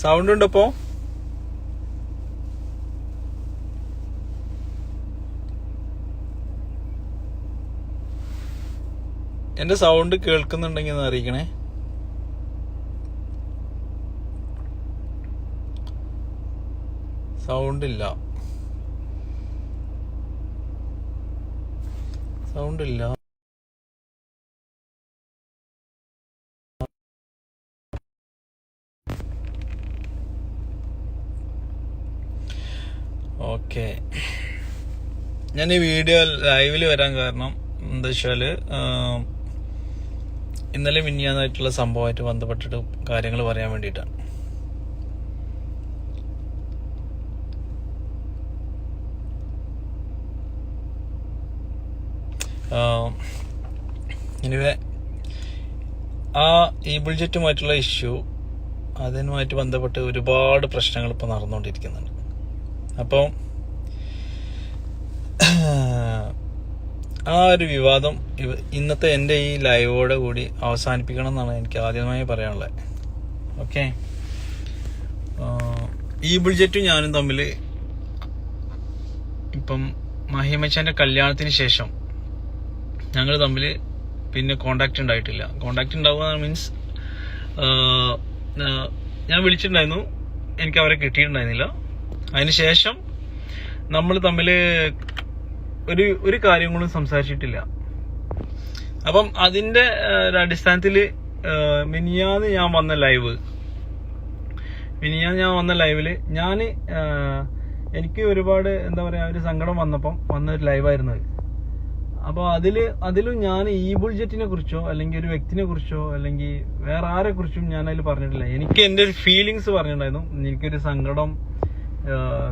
Sound ഉണ്ട് ഇപ്പോ? എന്റെ സൗണ്ട് കേൾക്കുന്നുണ്ടെങ്കിൽ ഒന്ന് അറിയിക്കണേ. സൗണ്ട് ഇല്ല. ഓക്കെ, ഞാൻ ഈ വീഡിയോ ലൈവിൽ വരാൻ കാരണം എന്താ വെച്ചാല് ഇന്നലെ മിനിഞ്ഞാന്നായിട്ടുള്ള സംഭവമായിട്ട് ബന്ധപ്പെട്ടിട്ട് കാര്യങ്ങൾ പറയാൻ വേണ്ടിയിട്ടാണ്. എനിവേ, ആ ഈബിൾ ജെറ്റുമായിട്ടുള്ള ഇഷ്യൂ, അതിനുമായിട്ട് ബന്ധപ്പെട്ട് ഒരുപാട് പ്രശ്നങ്ങൾ ഇപ്പോൾ നടന്നുകൊണ്ടിരിക്കുന്നുണ്ട്. അപ്പോൾ ആ ഒരു വിവാദം ഇന്നത്തെ എൻ്റെ ഈ ലൈവോടെ കൂടി അവസാനിപ്പിക്കണം എന്നാണ് എനിക്ക് ആദ്യമായി പറയാനുള്ളത്. ഓക്കെ, ഈബിൾ ജെറ്റും ഞാനും തമ്മിൽ ഇപ്പം മഹിമച്ചാൻ്റെ കല്യാണത്തിന് ശേഷം ഞങ്ങൾ തമ്മിൽ പിന്നെ കോണ്ടാക്ട് ഉണ്ടായിട്ടില്ല. കോണ്ടാക്ട് ഉണ്ടാവുക മീൻസ് ഞാൻ വിളിച്ചിട്ടുണ്ടായിരുന്നു, എനിക്ക് അവരെ കിട്ടിയിട്ടുണ്ടായിരുന്നില്ല. അതിനുശേഷം നമ്മൾ തമ്മിൽ ഒരു കാര്യങ്ങളും സംസാരിച്ചിട്ടില്ല. അപ്പം അതിന്റെ ഒരു അടിസ്ഥാനത്തിൽ മിനിഞ്ഞാന്ന് ഞാൻ വന്ന ലൈവില് എനിക്ക് ഒരുപാട് എന്താ പറയാ ഒരു സങ്കടം വന്ന ഒരു ലൈവായിരുന്നു. അപ്പോൾ അതിലും ഞാൻ ഈബിൾ ജെറ്റിനെ കുറിച്ചോ അല്ലെങ്കിൽ ഒരു വ്യക്തിനെ കുറിച്ചോ അല്ലെങ്കിൽ വേറെ ആരെ കുറിച്ചും ഞാൻ അതിൽ പറഞ്ഞിട്ടില്ല. എനിക്ക് എൻ്റെ ഒരു ഫീലിങ്സ് പറഞ്ഞിട്ടുണ്ടായിരുന്നു. എനിക്കൊരു സങ്കടം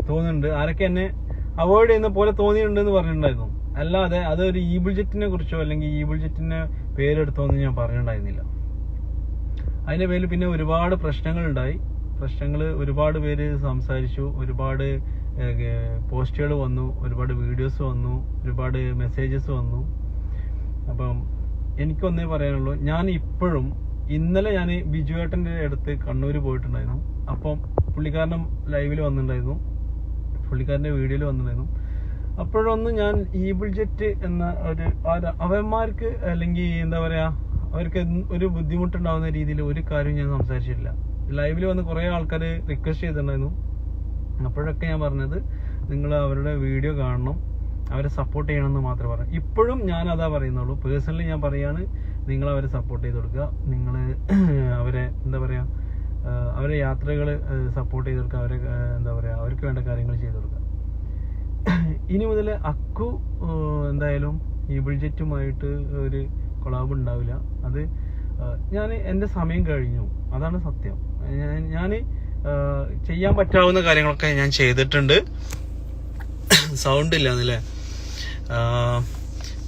തോന്നുന്നുണ്ട്, ആരൊക്കെ എന്നെ അവോയ്ഡ് ചെയ്യുന്ന പോലെ തോന്നിയിട്ടുണ്ടെന്ന് പറഞ്ഞിട്ടുണ്ടായിരുന്നു. അല്ലാതെ അതൊരു ഈബിൾ ജെറ്റിനെ കുറിച്ചോ അല്ലെങ്കിൽ ഈബിൾ ജെറ്റിന്റെ പേരെടുത്തോന്ന് ഞാൻ പറഞ്ഞിട്ടുണ്ടായിരുന്നില്ല. അതിന്റെ പേരിൽ പിന്നെ ഒരുപാട് പ്രശ്നങ്ങൾ ഒരുപാട് പേര് സംസാരിച്ചു, ഒരുപാട് പോസ്റ്റുകൾ വന്നു, ഒരുപാട് വീഡിയോസ് വന്നു, ഒരുപാട് മെസ്സേജസ് വന്നു. അപ്പം എനിക്കൊന്നേ പറയാനുള്ളൂ, ഞാൻ ഇപ്പോഴും ഇന്നലെ ഞാൻ ബിജുവേട്ടൻ്റെ അടുത്ത് കണ്ണൂർ പോയിട്ടുണ്ടായിരുന്നു. അപ്പം പുള്ളിക്കാരനും ലൈവിൽ വന്നിട്ടുണ്ടായിരുന്നു, പുള്ളിക്കാരൻ്റെ വീഡിയോയിൽ വന്നിട്ടുണ്ടായിരുന്നു. അപ്പോഴൊന്നും ഞാൻ ഈബിൾ ജെറ്റ് എന്ന അവന്മാർക്ക് അല്ലെങ്കിൽ എന്താ പറയാ അവർക്ക് ഒരു ബുദ്ധിമുട്ടുണ്ടാവുന്ന രീതിയിൽ ഒരു കാര്യം ഞാൻ സംസാരിച്ചിട്ടില്ല. ലൈവിൽ വന്ന് കുറേ ആൾക്കാർ റിക്വസ്റ്റ് ചെയ്തിട്ടുണ്ടായിരുന്നു. അപ്പോഴൊക്കെ ഞാൻ പറഞ്ഞത് നിങ്ങൾ അവരുടെ വീഡിയോ കാണണം, അവരെ സപ്പോർട്ട് ചെയ്യണമെന്ന് മാത്രമേ പറഞ്ഞു. ഇപ്പോഴും ഞാൻ അതാ പറയുന്നുള്ളൂ. പേഴ്സണലി ഞാൻ പറയാണ്, നിങ്ങൾ അവരെ സപ്പോർട്ട് ചെയ്ത് കൊടുക്കുക, നിങ്ങൾ അവരെ എന്താ പറയാ അവരെ യാത്രകൾ സപ്പോർട്ട് ചെയ്ത് കൊടുക്കുക, അവരെ എന്താ പറയാ അവർക്ക് വേണ്ട കാര്യങ്ങൾ ചെയ്ത് കൊടുക്കുക. ഇനി മുതൽ അക്കു എന്തായാലും ഈബിൾ ജെറ്റുമായിട്ട് ഒരു കൊളാബ് ഉണ്ടാവില്ല. അത് എൻ്റെ സമയം കഴിഞ്ഞു, അതാണ് സത്യം. ഞാൻ ചെയ്യാൻ പറ്റാവുന്ന കാര്യങ്ങളൊക്കെ ഞാൻ ചെയ്തിട്ടുണ്ട്. സൗണ്ട് ഇല്ല എന്നല്ലേ?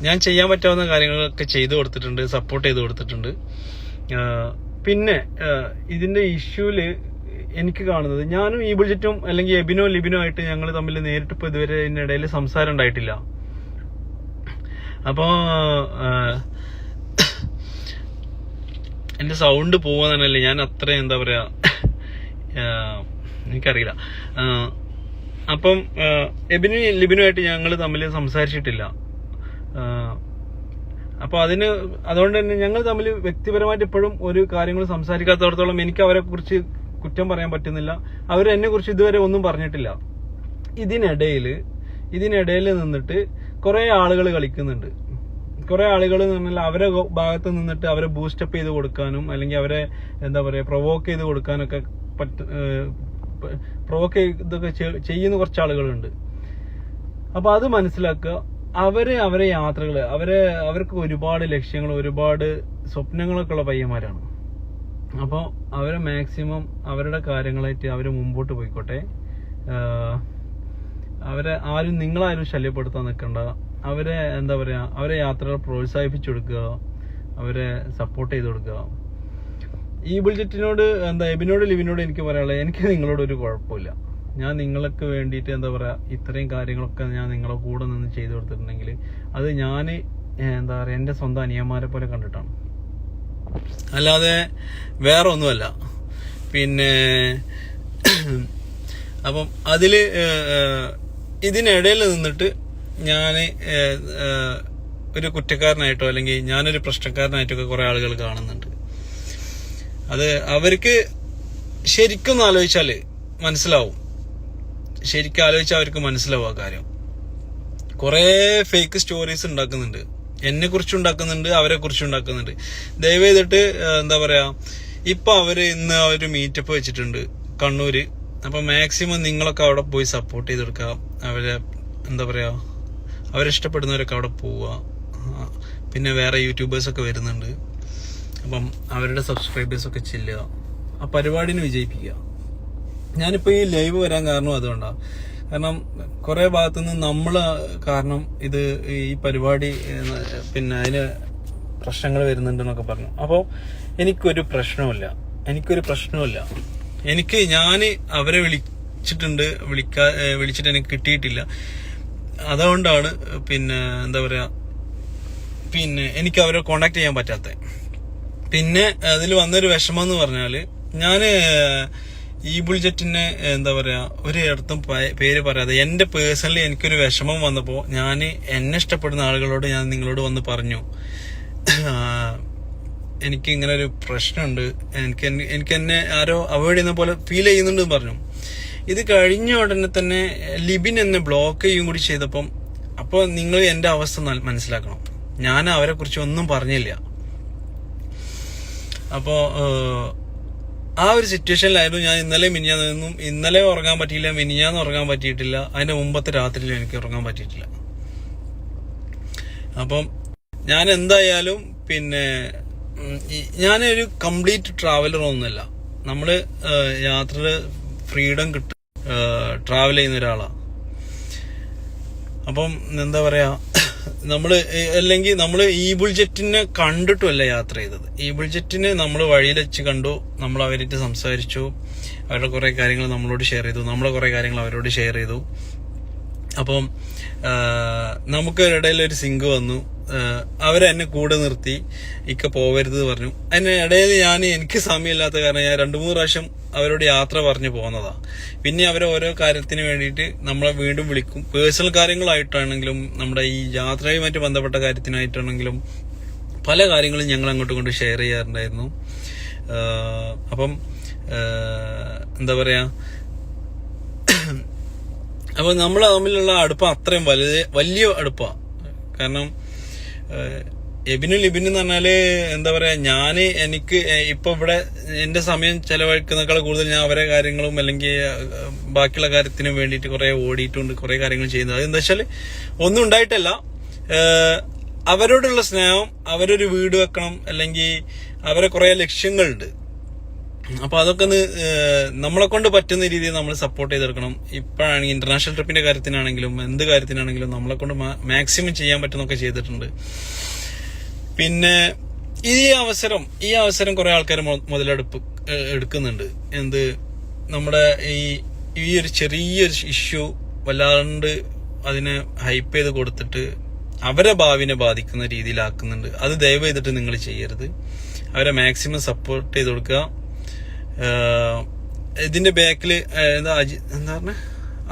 ഞാൻ ചെയ്യാൻ പറ്റാവുന്ന കാര്യങ്ങളൊക്കെ ചെയ്തു കൊടുത്തിട്ടുണ്ട്, സപ്പോർട്ട് ചെയ്ത് കൊടുത്തിട്ടുണ്ട്. പിന്നെ ഇതിന്റെ ഇഷ്യൂല് എനിക്ക് കാണുന്നത്, ഞാനും ഈബിൾ ജെറ്റും അല്ലെങ്കിൽ എബിനോ ലിബിനോ ആയിട്ട് ഞങ്ങൾ തമ്മിൽ നേരിട്ട് ഇപ്പൊ ഇതുവരെ ഇതിനിടയിൽ സംസാരം ഉണ്ടായിട്ടില്ല. അപ്പോ എന്റെ സൗണ്ട് പോവാന്നല്ലേ, ഞാൻ അത്ര എന്താ പറയാ എനിക്കറിയില്ല. അപ്പം എബിനും ലിബിനും ആയിട്ട് ഞങ്ങൾ തമ്മിൽ സംസാരിച്ചിട്ടില്ല. അപ്പൊ അതുകൊണ്ട് തന്നെ ഞങ്ങൾ തമ്മിൽ വ്യക്തിപരമായിട്ട് ഇപ്പോഴും ഒരു കാര്യങ്ങൾ സംസാരിക്കാത്തടത്തോളം എനിക്ക് അവരെ കുറിച്ച് കുറ്റം പറയാൻ പറ്റുന്നില്ല. അവരെന്നെ കുറിച്ച് ഇതുവരെ ഒന്നും പറഞ്ഞിട്ടില്ല. ഇതിനിടയിൽ നിന്നിട്ട് കുറെ ആളുകൾ കളിക്കുന്നുണ്ട്. കുറെ ആളുകൾ എന്ന് പറഞ്ഞാൽ അവരെ ഭാഗത്ത് നിന്നിട്ട് അവരെ ബൂസ്റ്റപ്പ് ചെയ്ത് കൊടുക്കാനും അല്ലെങ്കിൽ അവരെ എന്താ പറയാ പ്രൊവോക്ക് ചെയ്ത് കൊടുക്കാനൊക്കെ പ്രൊവോക്ക് ചെയ്തൊക്കെ ചെയ്യുന്ന കുറച്ച് ആളുകളുണ്ട്. അപ്പൊ അത് മനസ്സിലാക്കുക. അവരെ യാത്രകള് അവർക്ക് ഒരുപാട് ലക്ഷ്യങ്ങൾ, ഒരുപാട് സ്വപ്നങ്ങളൊക്കെ ഉള്ള പയ്യന്മാരാണ്. അപ്പോൾ അവരെ മാക്സിമം അവരുടെ കാര്യങ്ങളായിട്ട് അവര് മുമ്പോട്ട് പോയിക്കോട്ടെ. ആരും നിങ്ങളാരും ശല്യപ്പെടുത്താൻ നിൽക്കണ്ട. അവരെ എന്താ പറയാ അവരെ യാത്രകൾ പ്രോത്സാഹിപ്പിച്ചു കൊടുക്കുക, അവരെ സപ്പോർട്ട് ചെയ്ത് കൊടുക്കുക. ഈബിൾ ജെറ്റിനോട് എബിനോട് ലിബിനോട് എനിക്ക് പറയാനുള്ളത്, എനിക്ക് നിങ്ങളോട് ഒരു കുഴപ്പമില്ല. ഞാൻ നിങ്ങൾക്ക് വേണ്ടിയിട്ട് എന്താ പറയാ ഇത്രയും കാര്യങ്ങളൊക്കെ ഞാൻ നിങ്ങളെ കൂടെ നിന്ന് ചെയ്തു കൊടുത്തിട്ടുണ്ടെങ്കിൽ അത് ഞാൻ എന്താ പറയാ എൻ്റെ സ്വന്തം അനിയന്മാരെ പോലെ കണ്ടിട്ടാണ്, അല്ലാതെ വേറെ ഒന്നുമല്ല. പിന്നെ അപ്പം അതില് ഇതിനിടയിൽ നിന്നിട്ട് ഞാൻ ഒരു കുറ്റക്കാരനായിട്ടോ അല്ലെങ്കിൽ ഞാനൊരു പ്രശ്നക്കാരനായിട്ടൊക്കെ കുറെ ആളുകൾ കാണുന്നുണ്ട്. അത് അവർക്ക് ശരിക്കും ആലോചിച്ചാല് മനസ്സിലാവും. ശരിക്കും ആലോചിച്ചാൽ അവർക്ക് മനസ്സിലാവും ആ കാര്യം. കുറെ ഫേക്ക് സ്റ്റോറീസ് ഉണ്ടാക്കുന്നുണ്ട്, എന്നെ കുറിച്ച് ഉണ്ടാക്കുന്നുണ്ട്, അവരെ കുറിച്ച് ഉണ്ടാക്കുന്നുണ്ട്. ദയവ് ചെയ്തിട്ട് എന്താ പറയാ, ഇപ്പൊ ഇന്ന് ഒരു മീറ്റപ്പ് വെച്ചിട്ടുണ്ട് കണ്ണൂര്. അപ്പൊ മാക്സിമം നിങ്ങളൊക്കെ അവിടെ പോയി സപ്പോർട്ട് ചെയ്ത് കൊടുക്കുക. അവരെ എന്താ പറയാ, അവരിഷ്ടപ്പെടുന്നവരൊക്കെ അവിടെ പോവുക. പിന്നെ വേറെ യൂട്യൂബേഴ്സൊക്കെ വരുന്നുണ്ട്, അപ്പം അവരുടെ സബ്സ്ക്രൈബേഴ്സൊക്കെ ചെല്ലുക, ആ പരിപാടിനെ വിജയിപ്പിക്കുക. ഞാനിപ്പോ ഈ ലൈവ് വരാൻ കാരണം അതുകൊണ്ടാണ്. കാരണം കുറെ ഭാഗത്തുനിന്ന് നമ്മള് കാരണം ഇത് ഈ പരിപാടി പിന്നെ അതിന് പ്രശ്നങ്ങൾ വരുന്നുണ്ടെന്നൊക്കെ പറഞ്ഞു. അപ്പോൾ എനിക്കൊരു പ്രശ്നമില്ല. ഞാൻ അവരെ വിളിച്ചിട്ട് എനിക്ക് കിട്ടിയിട്ടില്ല. അതുകൊണ്ടാണ് പിന്നെ എന്താ പറയാ, പിന്നെ എനിക്ക് അവരെ കോണ്ടാക്ട് ചെയ്യാൻ പറ്റാത്തത്. പിന്നെ അതിൽ വന്നൊരു വിഷമം എന്ന് പറഞ്ഞാല്, ഞാന് ഈ ബുൾജെറ്റിനെ എന്താ പറയാ ഒരിടത്തും പേര് പറയാതെ എന്റെ പേഴ്സണലി എനിക്കൊരു വിഷമം വന്നപ്പോ എന്നെ ഇഷ്ടപ്പെടുന്ന ആളുകളോട് ഞാൻ നിങ്ങളോട് വന്ന് പറഞ്ഞു, എനിക്ക് ഇങ്ങനെ ഒരു പ്രശ്നമുണ്ട്, എനിക്ക് എന്നെ ആരോ അവോയ്ഡ് ചെയ്യുന്ന പോലെ ഫീൽ ചെയ്യുന്നുണ്ട് പറഞ്ഞു. ഇത് കഴിഞ്ഞ ഉടനെ തന്നെ ലിബിൻ എന്നെ ബ്ലോക്ക് ചെയ്യും കൂടി ചെയ്തപ്പം, അപ്പൊ നിങ്ങൾ എന്റെ അവസ്ഥ മനസ്സിലാക്കണം. ഞാൻ അവരെ കുറിച്ച് ഒന്നും പറഞ്ഞില്ല. അപ്പോ ആ ഒരു സിറ്റുവേഷനിലായിരുന്നു ഞാൻ. ഇന്നലെ ഉറങ്ങാൻ പറ്റിയില്ല, മിനിഞ്ഞാന്ന് ഉറങ്ങാൻ പറ്റിയിട്ടില്ല, അതിന്റെ മുമ്പത്തെ രാത്രിയിലും എനിക്ക് ഉറങ്ങാൻ പറ്റിയിട്ടില്ല. അപ്പം ഞാൻ എന്തായാലും പിന്നെ ഞാനൊരു കംപ്ലീറ്റ് ട്രാവലർ ഒന്നുമല്ല. നമ്മള് യാത്രയുടെ ഫ്രീഡം കിട്ടും, ട്രാവൽ ചെയ്യുന്ന ഒരാളാണ്. അപ്പം എന്താ പറയാ, നമ്മള് ഈ ബുൾജെറ്റിനെ കണ്ടിട്ടുമല്ല യാത്ര ചെയ്തത്. ഈ ബുൾജെറ്റിനെ നമ്മൾ വഴിയിൽ വെച്ച് കണ്ടു, നമ്മൾ അവരായിട്ട് സംസാരിച്ചു, അവരുടെ കുറെ കാര്യങ്ങൾ നമ്മളോട് ഷെയർ ചെയ്തു, നമ്മളെ കുറെ കാര്യങ്ങൾ അവരോട് ഷെയർ ചെയ്തു. അപ്പം നമുക്ക് ഇടയിൽ ഒരു സിങ്ക് വന്നു. അവരെന്നെ കൂടെ നിർത്തി, ഇക്ക പോവരുത് പറഞ്ഞു. അതിന് ഇടയിൽ എനിക്ക് സമയമില്ലാത്ത കാരണം ഞാൻ 2-3 പ്രാവശ്യം അവരോട് യാത്ര പറഞ്ഞു പോകുന്നതാ. പിന്നെ അവരെ ഓരോ കാര്യത്തിന് വേണ്ടിയിട്ട് നമ്മളെ വീണ്ടും വിളിക്കും. പേഴ്സണൽ കാര്യങ്ങളായിട്ടാണെങ്കിലും നമ്മുടെ ഈ യാത്രയുമായിട്ട് ബന്ധപ്പെട്ട കാര്യത്തിനായിട്ടാണെങ്കിലും പല കാര്യങ്ങളും ഞങ്ങൾ അങ്ങോട്ടും കൊണ്ട് ഷെയർ ചെയ്യാറുണ്ടായിരുന്നു. അപ്പം എന്താ പറയാ, അപ്പൊ നമ്മൾ തമ്മിലുള്ള അടുപ്പം അത്രയും വലിയ അടുപ്പാണ്. കാരണം ലിബിന് എന്ന് പറഞ്ഞാല് എന്താ പറയാ, എനിക്ക് ഇപ്പൊ ഇവിടെ എന്റെ സമയം ചെലവഴിക്കുന്നേക്കാൾ കൂടുതൽ ഞാൻ അവരെ കാര്യങ്ങളും അല്ലെങ്കിൽ ബാക്കിയുള്ള കാര്യത്തിന് വേണ്ടിയിട്ട് കുറെ ഓടിയിട്ടുണ്ട്, കുറെ കാര്യങ്ങൾ ചെയ്യുന്നത്. അതെന്താ വെച്ചാല് ഒന്നും ഉണ്ടായിട്ടല്ല, അവരോടുള്ള സ്നേഹം, അവരൊരു വീട് വെക്കണം, അല്ലെങ്കിൽ അവരെ കുറെ ലക്ഷ്യങ്ങളുണ്ട്. അപ്പൊ അതൊക്കെ നമ്മളെ കൊണ്ട് പറ്റുന്ന രീതിയിൽ നമ്മൾ സപ്പോർട്ട് ചെയ്തെടുക്കണം. ഇപ്പോഴാണെങ്കിൽ ഇന്റർനാഷണൽ ട്രിപ്പിന്റെ കാര്യത്തിനാണെങ്കിലും എന്ത് കാര്യത്തിനാണെങ്കിലും നമ്മളെ കൊണ്ട് മാക്സിമം ചെയ്യാൻ പറ്റുന്നൊക്കെ ചെയ്തിട്ടുണ്ട്. പിന്നെ ഈ അവസരം കുറെ ആൾക്കാർ മുതലെടുപ്പ് എടുക്കുന്നുണ്ട്. നമ്മുടെ ഈ ഒരു ചെറിയൊരു ഇഷ്യൂ വല്ലാണ്ട് അതിനെ ഹൈപ്പ് ചെയ്ത് കൊടുത്തിട്ട് അവരെ ഭാവിനെ ബാധിക്കുന്ന രീതിയിലാക്കുന്നുണ്ട്. അത് ദയവ് ചെയ്തിട്ട് നിങ്ങൾ ചെയ്യരുത്. അവരെ മാക്സിമം സപ്പോർട്ട് ചെയ്ത് കൊടുക്കുക. ഇതിന്റെ ബാക്കില്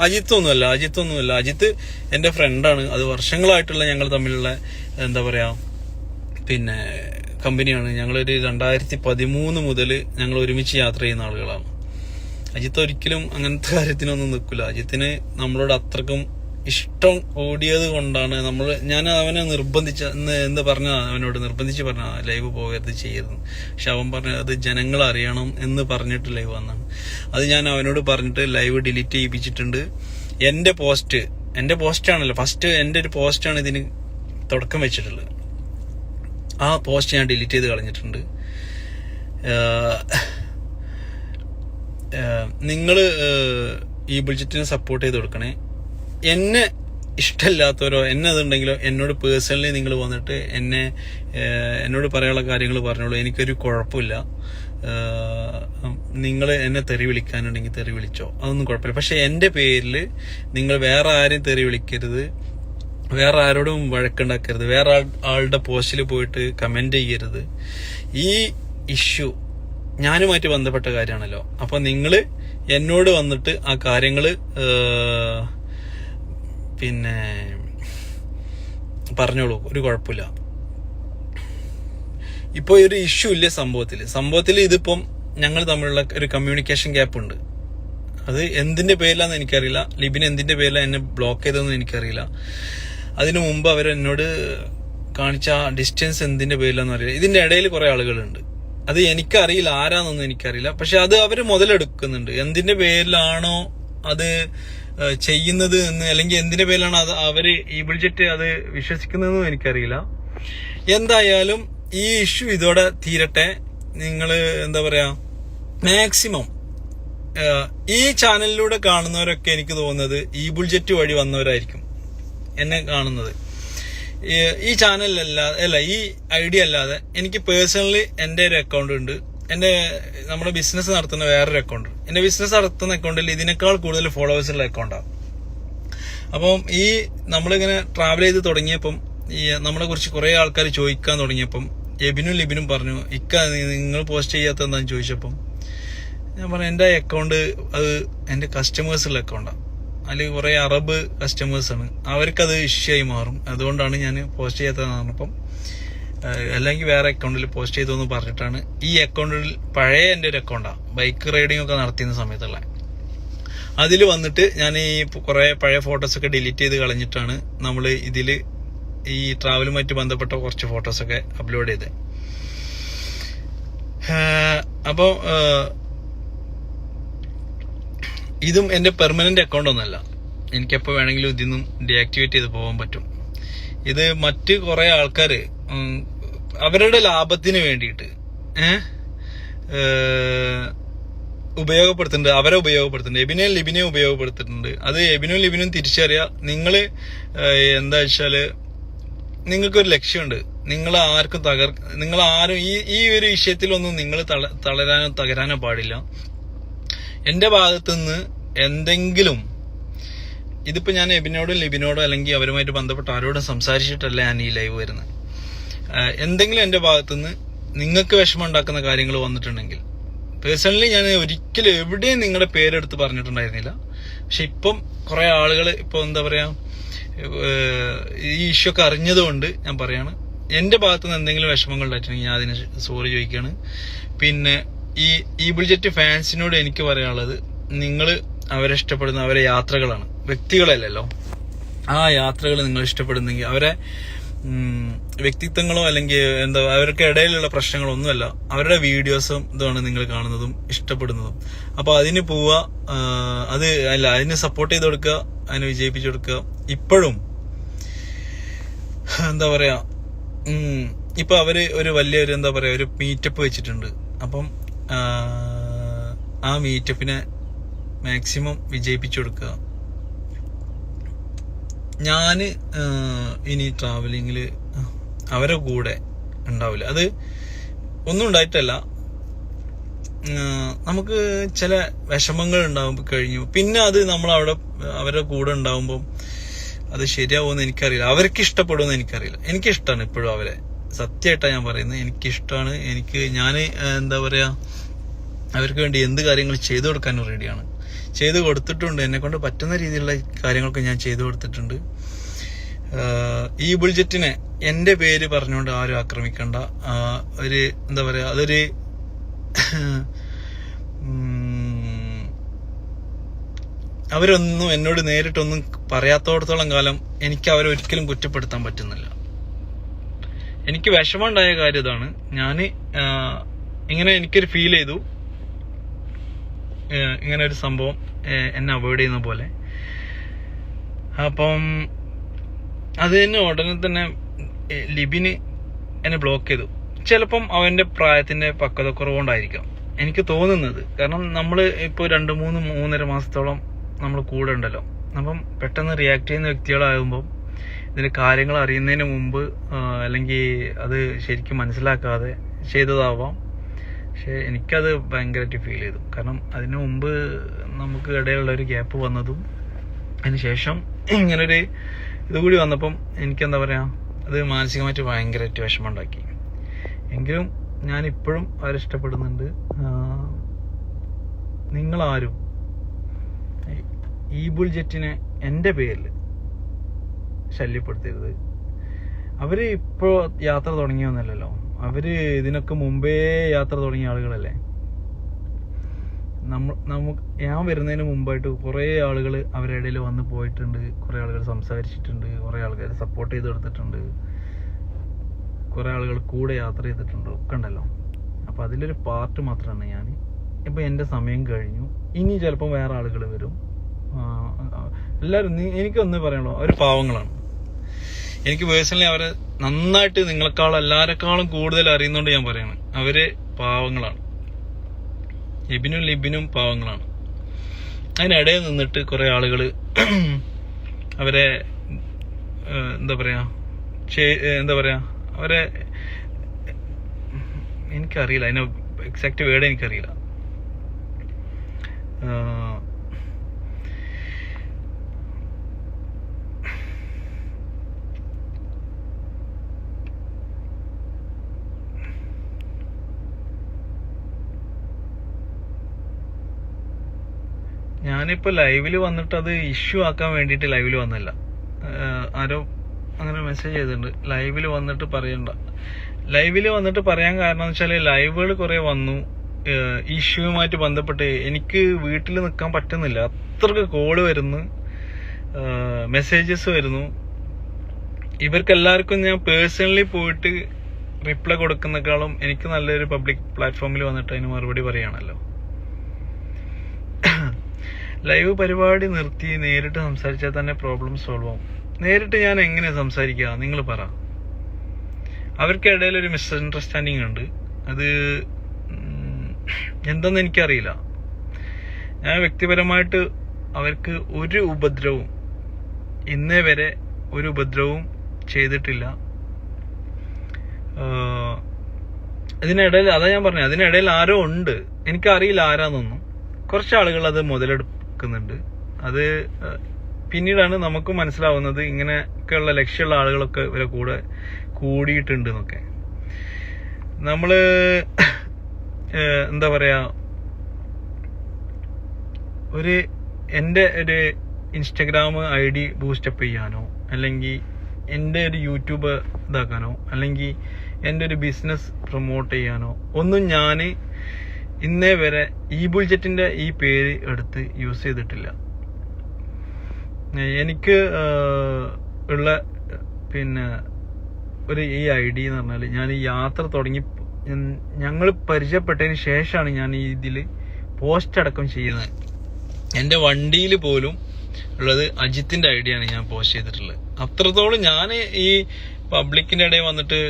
അജിത്തൊന്നുമല്ല. അജിത്ത് എന്റെ ഫ്രണ്ടാണ്. അത് വർഷങ്ങളായിട്ടുള്ള ഞങ്ങൾ തമ്മിലുള്ള എന്താ പറയാ പിന്നെ കമ്പനിയാണ്. ഞങ്ങളൊരു 2013 മുതൽ ഞങ്ങൾ ഒരുമിച്ച് യാത്ര ചെയ്യുന്ന ആളുകളാണ്. അജിത്ത് ഒരിക്കലും അങ്ങനത്തെ കാര്യത്തിനൊന്നും നിൽക്കില്ല. അജിത്തിന് നമ്മളോട് അത്രക്കും ഇഷ്ടം ഓടിയത് കൊണ്ടാണ് ഞാൻ അവനെ അവനോട് നിർബന്ധിച്ച് പറഞ്ഞ ലൈവ് പോകരുത്, ചെയ്യരുത്. പക്ഷെ അവൻ പറഞ്ഞ അത് ജനങ്ങൾ അറിയണം എന്ന് പറഞ്ഞിട്ട് ലൈവ് വന്നാണ്. അത് ഞാൻ അവനോട് പറഞ്ഞിട്ട് ലൈവ് ഡിലീറ്റ് ചെയ്യിപ്പിച്ചിട്ടുണ്ട്. എന്റെ പോസ്റ്റാണല്ലോ ഫസ്റ്റ്, എന്റെ ഒരു പോസ്റ്റാണ് ഇതിന് തുടക്കം വെച്ചിട്ടുള്ളത്. ആ പോസ്റ്റ് ഞാൻ ഡിലീറ്റ് ചെയ്ത് കളഞ്ഞിട്ടുണ്ട്. നിങ്ങള് ഈ ബുൾജെറ്റിനെ സപ്പോർട്ട് ചെയ്ത് കൊടുക്കണേ. എന്നെ ഇഷ്ടമില്ലാത്തവരോ അതുണ്ടെങ്കിലോ എന്നോട് പേഴ്സണലി നിങ്ങൾ വന്നിട്ട് എന്നോട് പറയാനുള്ള കാര്യങ്ങൾ പറഞ്ഞോളൂ. എനിക്കൊരു കുഴപ്പമില്ല. നിങ്ങൾ എന്നെ തെറി വിളിക്കാനുണ്ടെങ്കിൽ തെറി വിളിച്ചോ, അതൊന്നും കുഴപ്പമില്ല. പക്ഷെ എന്റെ പേരിൽ നിങ്ങൾ വേറെ ആരെയും തെറി വിളിക്കരുത്, വേറെ ആരോടും വഴക്കുണ്ടാക്കരുത്, വേറെ ആളുടെ പോസ്റ്റിൽ പോയിട്ട് കമന്റ് ചെയ്യരുത്. ഈ ഇഷ്യൂ ഞാനുമായിട്ട് ബന്ധപ്പെട്ട കാര്യമാണല്ലോ. അപ്പൊ നിങ്ങൾ എന്നോട് വന്നിട്ട് ആ കാര്യങ്ങള് പിന്നെ പറഞ്ഞോളൂ, ഒരു കുഴപ്പമില്ല. ഇപ്പൊ ഒരു ഇഷ്യൂ ഇല്ല സംഭവത്തിൽ ഇതിപ്പം ഞങ്ങൾ തമ്മിലുള്ള ഒരു കമ്മ്യൂണിക്കേഷൻ ഗ്യാപ്പ് ഉണ്ട്. അത് എന്തിന്റെ പേരിലാന്ന് എനിക്കറിയില്ല. ലിബിൻ എന്തിന്റെ പേരിലാണ് എന്നെ ബ്ലോക്ക് ചെയ്തതെന്ന് എനിക്കറിയില്ല. അതിനു മുമ്പ് അവരെന്നോട് കാണിച്ച ഡിസ്റ്റൻസ് എന്തിന്റെ പേരിലാന്ന് അറിയില്ല. ഇതിന്റെ ഇടയിൽ കുറെ ആളുകളുണ്ട്. അത് എനിക്കറിയില്ല, ആരാന്നൊന്നും എനിക്കറിയില്ല. പക്ഷെ അത് അവര് മുതലെടുക്കുന്നുണ്ട്. എന്തിന്റെ പേരിലാണോ അത് ചെയ്യുന്നത് എന്ന്, അല്ലെങ്കിൽ എന്തിന്റെ പേരിലാണ് അത് അവര് ഈ ബഡ്ജറ്റ് അത് വിശ്വസിക്കുന്നതെന്നും എനിക്കറിയില്ല. എന്തായാലും ഈ ഇഷ്യൂ ഇതോടെ തീരട്ടെ. നിങ്ങള് എന്താ പറയാ, മാക്സിമം ഈ ചാനലിലൂടെ കാണുന്നവരൊക്കെ എനിക്ക് തോന്നുന്നത് ഈ ബുൾജറ്റ് വഴി വന്നവരായിരിക്കും എന്നെ കാണുന്നത്. ഈ ചാനലിലല്ലാതെ ഈ ഐഡിയ അല്ലാതെ എനിക്ക് പേഴ്സണലി എൻ്റെ ഒരു അക്കൗണ്ട് ഉണ്ട്. നമ്മുടെ ബിസിനസ് നടത്തുന്ന വേറൊരു അക്കൗണ്ട്. എൻ്റെ ബിസിനസ് നടത്തുന്ന അക്കൗണ്ടിൽ ഇതിനേക്കാൾ കൂടുതൽ ഫോളോവേഴ്സുള്ള അക്കൗണ്ടാണ്. അപ്പം ഈ നമ്മളിങ്ങനെ ട്രാവൽ ചെയ്ത് തുടങ്ങിയപ്പം ഈ നമ്മളെ കുറിച്ച് കുറെ ആൾക്കാർ ചോദിക്കാൻ തുടങ്ങിയപ്പം എബിനും ലിബിനും പറഞ്ഞു, ഇക്ക നിങ്ങൾ പോസ്റ്റ് ചെയ്യാത്ത എന്താന്ന് ചോദിച്ചപ്പം ഞാൻ പറഞ്ഞു എൻ്റെ അക്കൗണ്ട് അത് എൻ്റെ കസ്റ്റമേഴ്സുള്ള അക്കൗണ്ടാണ്. അതിൽ കുറെ അറബ് കസ്റ്റമേഴ്സാണ്, അവർക്കത് ഇഷ്യൂ ആയി മാറും. അതുകൊണ്ടാണ് ഞാൻ പോസ്റ്റ് ചെയ്യാത്തതെന്ന് പറഞ്ഞപ്പം അല്ലെങ്കിൽ വേറെ അക്കൗണ്ടിൽ പോസ്റ്റ് ചെയ്തോന്ന് പറഞ്ഞിട്ടാണ് ഈ അക്കൗണ്ടിൽ പഴയ എൻ്റെ ഒരു അക്കൗണ്ടാണ്, ബൈക്ക് റൈഡിംഗ് ഒക്കെ നടത്തിയ സമയത്തുള്ള. അതിൽ വന്നിട്ട് ഞാൻ ഈ കുറെ പഴയ ഫോട്ടോസൊക്കെ ഡിലീറ്റ് ചെയ്ത് കളഞ്ഞിട്ടാണ് നമ്മൾ ഇതിൽ ഈ ട്രാവലുമായിട്ട് ബന്ധപ്പെട്ട കുറച്ച് ഫോട്ടോസൊക്കെ അപ്ലോഡ് ചെയ്തത്. അപ്പോൾ ഇതും എൻ്റെ പെർമനന്റ് അക്കൗണ്ട് ഒന്നല്ല. എനിക്കെപ്പോൾ വേണമെങ്കിലും ഇതിന്നും ഡീആക്ടിവേറ്റ് ചെയ്ത് പോകാൻ പറ്റും. ഇത് മറ്റ് കുറെ ആൾക്കാർ അവരുടെ ലാഭത്തിന് വേണ്ടിയിട്ട് ഉപയോഗപ്പെടുത്തുന്നുണ്ട്. അവരെ ഉപയോഗപ്പെടുത്തുന്നുണ്ട്. ലിബിനെ ഉപയോഗപ്പെടുത്തുന്നുണ്ട്. അത് ലിബിനും തിരിച്ചറിയാം. നിങ്ങൾ എന്താ വെച്ചാല് നിങ്ങൾക്കൊരു ലക്ഷ്യമുണ്ട്. നിങ്ങൾ ആരും ഈ ഒരു വിഷയത്തിലൊന്നും നിങ്ങൾ തളരാനോ തകരാനോ പാടില്ല. എന്റെ ഭാഗത്തുനിന്ന് എന്തെങ്കിലും, ഇതിപ്പോ ഞാൻ എബിനോടും ലിബിനോടോ അല്ലെങ്കിൽ അവരുമായിട്ട് ബന്ധപ്പെട്ട ആരോടും സംസാരിച്ചിട്ടല്ല ഞാൻ ഈ ലൈവ് വരുന്നത്. എന്തെങ്കിലും എന്റെ ഭാഗത്തുനിന്ന് നിങ്ങൾക്ക് വിഷമം ഉണ്ടാക്കുന്ന കാര്യങ്ങൾ വന്നിട്ടുണ്ടെങ്കിൽ, പേഴ്സണലി ഞാൻ ഒരിക്കലും എവിടെയും നിങ്ങളുടെ പേരെടുത്ത് പറഞ്ഞിട്ടുണ്ടായിരുന്നില്ല. പക്ഷെ ഇപ്പം കുറെ ആളുകൾ ഇപ്പൊ എന്താ പറയാ ഈ ഇഷ്യൂ ഒക്കെ അറിഞ്ഞതുകൊണ്ട് ഞാൻ പറയാണ്, എന്റെ ഭാഗത്തുനിന്ന് എന്തെങ്കിലും വിഷമങ്ങൾ ഉണ്ടായിട്ടുണ്ടെങ്കിൽ ഞാൻ അതിന് സോറി ചോദിക്കുകയാണ്. പിന്നെ ഈ ബുൾജറ്റ് ഫാൻസിനോട് എനിക്ക് പറയാനുള്ളത്, നിങ്ങൾ അവരെ ഇഷ്ടപ്പെടുന്ന അവരെ യാത്രകളാണ്, വ്യക്തികളല്ലല്ലോ. ആ യാത്രകൾ നിങ്ങൾ ഇഷ്ടപ്പെടുന്നെങ്കിൽ അവരെ വ്യക്തിത്വങ്ങളോ അല്ലെങ്കിൽ എന്താ അവർക്ക് ഇടയിലുള്ള പ്രശ്നങ്ങളോ ഒന്നുമല്ല, അവരുടെ വീഡിയോസും ഇതാണ് നിങ്ങൾ കാണുന്നതും ഇഷ്ടപ്പെടുന്നതും. അപ്പൊ അതിന് പോവുക, അതിന് സപ്പോർട്ട് ചെയ്ത് കൊടുക്കുക, അതിനെ വിജയിപ്പിച്ചു കൊടുക്കുക. ഇപ്പോഴും എന്താ പറയാ, ഇപ്പൊ അവര് ഒരു വലിയൊരു എന്താ പറയാ ഒരു മീറ്റപ്പ് വെച്ചിട്ടുണ്ട്. അപ്പം ആ മീറ്റപ്പിനെ മാക്സിമം വിജയിപ്പിച്ചു കൊടുക്കുക. ഞാന് ഇനി ട്രാവലിങ്ങില് അവരെ കൂടെ ഉണ്ടാവില്ല. അത് ഒന്നും ഉണ്ടായിട്ടല്ല, നമുക്ക് ചില വിഷമങ്ങൾ ഉണ്ടാവുമ്പോ കഴിഞ്ഞു, പിന്നെ അത് നമ്മൾ അവരുടെ കൂടെ ഉണ്ടാവുമ്പം അത് ശരിയാവുമെന്ന് എനിക്കറിയില്ല, അവർക്ക് ഇഷ്ടപ്പെടുമെന്ന് എനിക്കറിയില്ല. എനിക്കിഷ്ടമാണ് ഇപ്പോഴും അവരെ, സത്യമായിട്ടാണ് ഞാൻ പറയുന്നത്. എനിക്കിഷ്ടമാണ്. ഞാൻ എന്താ പറയാ അവർക്ക് വേണ്ടി എന്ത് കാര്യങ്ങൾ ചെയ്തു കൊടുക്കാനും റെഡിയാണ്, ചെയ്തു കൊടുത്തിട്ടുണ്ട്. എന്നെ കൊണ്ട് പറ്റുന്ന രീതിയിലുള്ള കാര്യങ്ങളൊക്കെ ഞാൻ ചെയ്തു കൊടുത്തിട്ടുണ്ട്. ഈ ബുൾജറ്റിനെ എന്റെ പേര് പറഞ്ഞുകൊണ്ട് ആരും ആക്രമിക്കണ്ട. ഒരു എന്താ പറയാ, അതൊരു അവരൊന്നും എന്നോട് നേരിട്ടൊന്നും പറയാത്തോടത്തോളം കാലം എനിക്ക് അവരെ ഒരിക്കലും കുറ്റപ്പെടുത്താൻ പറ്റുന്നില്ല. എനിക്ക് വിഷമമുണ്ടായ കാര്യം ഇതാണ്. ഇങ്ങനെ എനിക്കൊരു ഫീൽ ചെയ്തു, ഇങ്ങനെ ഒരു സംഭവം എന്നെ അവോയ്ഡ് ചെയ്യുന്ന പോലെ. അപ്പം അത് തന്നെ ഉടനെ തന്നെ ലിബിന് എന്നെ ബ്ലോക്ക് ചെയ്തു. ചിലപ്പം അവന്റെ പ്രായത്തിന്റെ പക്വത കുറവുകൊണ്ടായിരിക്കാം എനിക്ക് തോന്നുന്നത്. കാരണം നമ്മൾ ഇപ്പോൾ 2-3 മാസത്തോളം നമ്മൾ കൂടെ ഉണ്ടല്ലോ. അപ്പം പെട്ടെന്ന് റിയാക്ട് ചെയ്യുന്ന വ്യക്തികളാകുമ്പോൾ ഇതിന്റെ കാര്യങ്ങൾ അറിയുന്നതിന് മുമ്പ് അല്ലെങ്കിൽ അത് ശരിക്കും മനസ്സിലാക്കാതെ ചെയ്തതാവാം. പക്ഷെ എനിക്കത് ഭയങ്കരമായിട്ട് ഫീൽ ചെയ്തു. കാരണം അതിനു മുമ്പ് നമുക്ക് ഇടയിലുള്ള ഒരു ഗ്യാപ്പ് വന്നതും അതിനുശേഷം ഇങ്ങനൊരു ഇതുകൂടി വന്നപ്പം എനിക്കെന്താ പറയാ, അത് മാനസികമായിട്ട് ഭയങ്കരമായിട്ട് വിഷമമുണ്ടാക്കി. എങ്കിലും ഞാനിപ്പോഴും അവരെ ഇഷ്ടപ്പെടുന്നുണ്ട്. നിങ്ങളാരും ഈ ബുൾജെറ്റിനെ എൻ്റെ പേരിൽ ശല്യപ്പെടുത്തരുത്. അവര് ഇപ്പോൾ യാത്ര തുടങ്ങിയൊന്നല്ലല്ലോ, അവര് ഇതിനൊക്കെ മുമ്പേ യാത്ര തുടങ്ങിയ ആളുകളല്ലേ. ഞാൻ വരുന്നതിന് മുമ്പായിട്ട് കുറേ ആളുകൾ അവരുടെ ഇടയിൽ വന്ന് പോയിട്ടുണ്ട്, കുറേ ആളുകൾ സംസാരിച്ചിട്ടുണ്ട്, കുറേ ആൾക്കാർ സപ്പോർട്ട് ചെയ്ത് കൊടുത്തിട്ടുണ്ട്, കുറേ ആളുകൾ കൂടെ യാത്ര ചെയ്തിട്ടുണ്ട്, ഒക്കെ ഉണ്ടല്ലോ. അപ്പോൾ അതിലൊരു പാർട്ട് മാത്രമാണ് ഞാൻ. ഇപ്പം എൻ്റെ സമയം കഴിഞ്ഞു, ഇനി ചിലപ്പോൾ വേറെ ആളുകൾ വരും. എല്ലാവരും എനിക്കൊന്നേ പറയാനുള്ളൂ, അവർ പാവങ്ങളാണ്. എനിക്ക് പേഴ്സണലി അവരെ നന്നായിട്ട് നിങ്ങളെക്കാളും എല്ലാവരെക്കാളും കൂടുതൽ അറിയുന്നതുകൊണ്ട് ഞാൻ പറയാണ്, അവര് പാവങ്ങളാണ്. എബിനും ലിബിനും പാവങ്ങളാണ്. അതിനിടയിൽ നിന്നിട്ട് കുറെ ആളുകൾ അവരെ എന്താ പറയാ അവരെ എനിക്കറിയില്ല, അതിനെ എക്സാക്ട് വേർഡ് എനിക്കറിയില്ല. ഞാനിപ്പോ ലൈവില് വന്നിട്ട് അത് ഇഷ്യൂ ആക്കാൻ വേണ്ടിയിട്ട് ലൈവില് വന്നല്ല. ആരോ അങ്ങനെ മെസ്സേജ് ചെയ്തിട്ടുണ്ട്, ലൈവില് വന്നിട്ട് പറയണ്ട. ലൈവില് വന്നിട്ട് പറയാൻ കാരണം എന്ന് വെച്ചാല് ലൈവുകൾ കുറെ വന്നു ഇഷ്യൂവുമായിട്ട് ബന്ധപ്പെട്ട്. എനിക്ക് വീട്ടിൽ നിൽക്കാൻ പറ്റുന്നില്ല, അത്രക്ക് കോള് വരുന്നു, മെസ്സേജസ് വരുന്നു. ഇവർക്കെല്ലാവർക്കും ഞാൻ പേഴ്സണലി പോയിട്ട് റിപ്ലൈ കൊടുക്കുന്നേക്കാളും എനിക്ക് നല്ലൊരു പബ്ലിക് പ്ലാറ്റ്ഫോമിൽ വന്നിട്ട് അതിന് മറുപടി പറയാണല്ലോ. ലൈവ് പരിപാടി നിർത്തി നേരിട്ട് സംസാരിച്ചാൽ തന്നെ പ്രോബ്ലം സോൾവ് ആവും. നേരിട്ട് ഞാൻ എങ്ങനെ സംസാരിക്കുക, നിങ്ങൾ പറ. അവർക്കിടയിൽ ഒരു മിസ്അണ്ടർസ്റ്റാൻഡിങ് ഉണ്ട്, അത് എന്തെന്ന് എനിക്കറിയില്ല. ഞാൻ വ്യക്തിപരമായിട്ട് അവർക്ക് ഒരു ഉപദ്രവവും ഇന്നേ വരെ ഒരു ഉപദ്രവവും ചെയ്തിട്ടില്ല. ഇതിനിടയിൽ അതാ ഞാൻ പറഞ്ഞത്, അതിനിടയിൽ ആരോ ഉണ്ട്, എനിക്കറിയില്ല ആരാന്നൊന്നും. കുറച്ച് ആളുകൾ അത് മുതലെടുക്കുന്നുണ്ട്. അത് പിന്നീടാണ് നമുക്ക് മനസ്സിലാവുന്നത് ഇങ്ങനെയൊക്കെയുള്ള ലക്ഷ്യമുള്ള ആളുകളൊക്കെ ഇവരെ കൂടെ കൂടിയിട്ടുണ്ട് എന്നൊക്കെ. നമ്മള് എന്താ പറയാ, എൻ്റെ ഒരു ഇൻസ്റ്റഗ്രാം ID ബൂസ്റ്റപ്പ് ചെയ്യാനോ, അല്ലെങ്കിൽ എൻ്റെ ഒരു യൂട്യൂബ് ഇതാക്കാനോ, അല്ലെങ്കിൽ എൻ്റെ ഒരു ബിസിനസ് പ്രൊമോട്ട് ചെയ്യാനോ ഒന്നും ഞാൻ ഇന്നേ വരെ ഈ ബുൾജെറ്റിന്റെ ഈ പേര് എടുത്ത് യൂസ് ചെയ്തിട്ടില്ല. എനിക്ക് ഉള്ള പിന്നെ ഒരു ഈ ID എന്ന് പറഞ്ഞാൽ, ഞാൻ ഈ യാത്ര തുടങ്ങി ഞങ്ങൾ പരിചയപ്പെട്ടതിന് ശേഷമാണ് ഞാൻ ഈ ഇതിൽ പോസ്റ്റ് അടക്കം ചെയ്യുന്നത്. എൻ്റെ വണ്ടിയിൽ പോലും ഉള്ളത് അജിത്തിന്റെ ID ആണ് ഞാൻ പോസ്റ്റ് ചെയ്തിട്ടുള്ളത്. അത്രത്തോളം ഞാൻ ഈ പബ്ലിക്കിന്റെ ഇടയിൽ വന്നിട്ട്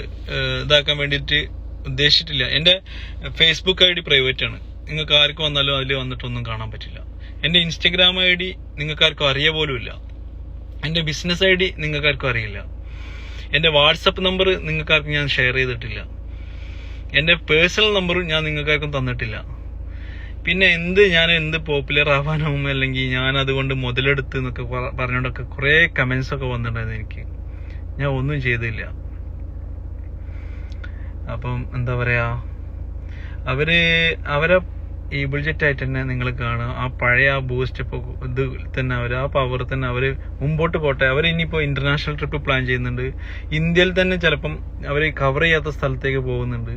ഇതാക്കാൻ വേണ്ടിയിട്ട് ഉദ്ദേശിച്ചിട്ടില്ല. എൻ്റെ ഫേസ്ബുക്ക് ID പ്രൈവറ്റ് ആണ്, നിങ്ങൾക്ക് ആർക്കും വന്നാലും അതിൽ വന്നിട്ടൊന്നും കാണാൻ പറ്റില്ല. എൻ്റെ ഇൻസ്റ്റഗ്രാം ID നിങ്ങൾക്കാർക്കും അറിയ പോലും ഇല്ല. എൻ്റെ ബിസിനസ് ID നിങ്ങൾക്കാർക്കും അറിയില്ല. എൻ്റെ വാട്സപ്പ് നമ്പർ നിങ്ങൾക്കാർക്കും ഞാൻ ഷെയർ ചെയ്തിട്ടില്ല. എൻ്റെ പേഴ്സണൽ നമ്പറും ഞാൻ നിങ്ങൾക്കാർക്കും തന്നിട്ടില്ല. പിന്നെ ഞാൻ എന്ത് പോപ്പുലർ ആവാനാവും, അല്ലെങ്കിൽ ഞാൻ അതുകൊണ്ട് മുതലെടുത്ത് എന്നൊക്കെ പറഞ്ഞുകൊണ്ടൊക്കെ കുറെ കമന്റ്സ് ഒക്കെ വന്നിട്ടുണ്ടായിരുന്നു എനിക്ക്. ഞാൻ ഒന്നും ചെയ്തില്ല. അപ്പം എന്താ പറയാ, അവരെ ഈ ബുൾജെറ്റ് ആയിട്ട് തന്നെ നിങ്ങൾ കാണുക. ആ പഴയ ബൂസ്റ്റ് ഇത് തന്നെ ആ പവർ തന്നെ അവര് മുമ്പോട്ട് പോട്ടെ. അവർ ഇനിയിപ്പോ ഇന്റർനാഷണൽ ട്രിപ്പ് പ്ലാൻ ചെയ്യുന്നുണ്ട്. ഇന്ത്യയിൽ തന്നെ ചിലപ്പം അവർ കവർ ചെയ്യാത്ത സ്ഥലത്തേക്ക് പോകുന്നുണ്ട്.